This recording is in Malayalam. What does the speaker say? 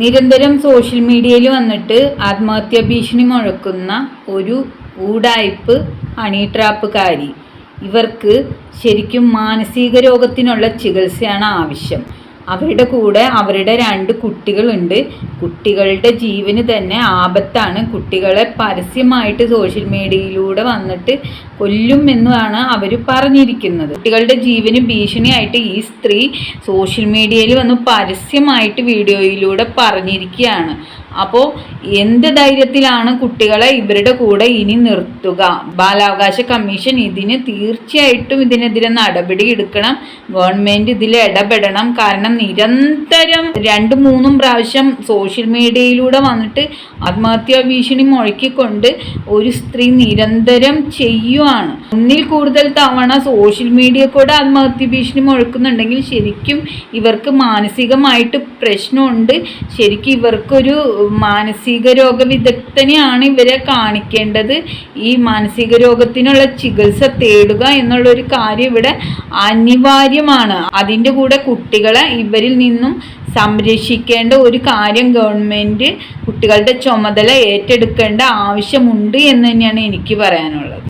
നിരന്തരം സോഷ്യൽ മീഡിയയിൽ വന്നിട്ട് ആത്മഹത്യാ ഭീഷണി മുഴക്കുന്ന ഒരു ഊടായ്പ് ഹണി ട്രാപ്പുകാരി. ഇവർക്ക് ശരിക്കും മാനസിക രോഗത്തിനുള്ള ചികിത്സയാണ് ആവശ്യം. അവരുടെ കൂടെ അവരുടെ 2 കുട്ടികളുണ്ട്. കുട്ടികളുടെ ജീവന് തന്നെ ആപത്താണ്. കുട്ടികളെ പരസ്യമായിട്ട് സോഷ്യൽ മീഡിയയിലൂടെ വന്നിട്ട് കൊല്ലും എന്നാണ് അവർ പറഞ്ഞിരിക്കുന്നത്. കുട്ടികളുടെ ജീവന് ഭീഷണിയായിട്ട് ഈ സ്ത്രീ സോഷ്യൽ മീഡിയയിൽ വന്ന് പരസ്യമായിട്ട് വീഡിയോയിലൂടെ പറഞ്ഞിരിക്കുകയാണ്. അപ്പോൾ എന്ത് ധൈര്യത്തിലാണ് കുട്ടികളെ ഇവരുടെ കൂടെ ഇനി നിർത്തുക? ബാലാവകാശ കമ്മീഷൻ തീർച്ചയായിട്ടും ഇതിനെതിരെ നടപടി എടുക്കണം. ഗവൺമെന്റ് ഇതിൽ ഇടപെടണം. കാരണം നിരന്തരം 2-3 പ്രാവശ്യം സോഷ്യൽ മീഡിയയിലൂടെ വന്നിട്ട് ആത്മഹത്യാ ഭീഷണി മുഴക്കിക്കൊണ്ട് ഒരു സ്ത്രീ നിരന്തരം ചെയ്യുവാണ്. 1-ൽ കൂടുതൽ തവണ സോഷ്യൽ മീഡിയ കൂടെ ആത്മഹത്യ ഭീഷണി മുഴക്കുന്നുണ്ടെങ്കിൽ ശരിക്കും ഇവർക്ക് മാനസികമായിട്ട് പ്രശ്നമുണ്ട്. ശരിക്കും ഇവർക്കൊരു മാനസിക രോഗ വിദഗ്ധനെയാണ് ഇവരെ കാണിക്കേണ്ടത്. ഈ മാനസിക രോഗത്തിനുള്ള ചികിത്സ തേടുക എന്നുള്ളൊരു കാര്യം ഇവിടെ അനിവാര്യമാണ്. അതിൻ്റെ കൂടെ കുട്ടികളെ ഇവരിൽ നിന്നും സംരക്ഷിക്കേണ്ട ഒരു കാര്യം ഗവൺമെൻറ് കുട്ടികളുടെ ചുമതല ഏറ്റെടുക്കേണ്ട ആവശ്യമുണ്ട് എന്ന് തന്നെയാണ് എനിക്ക് പറയാനുള്ളത്.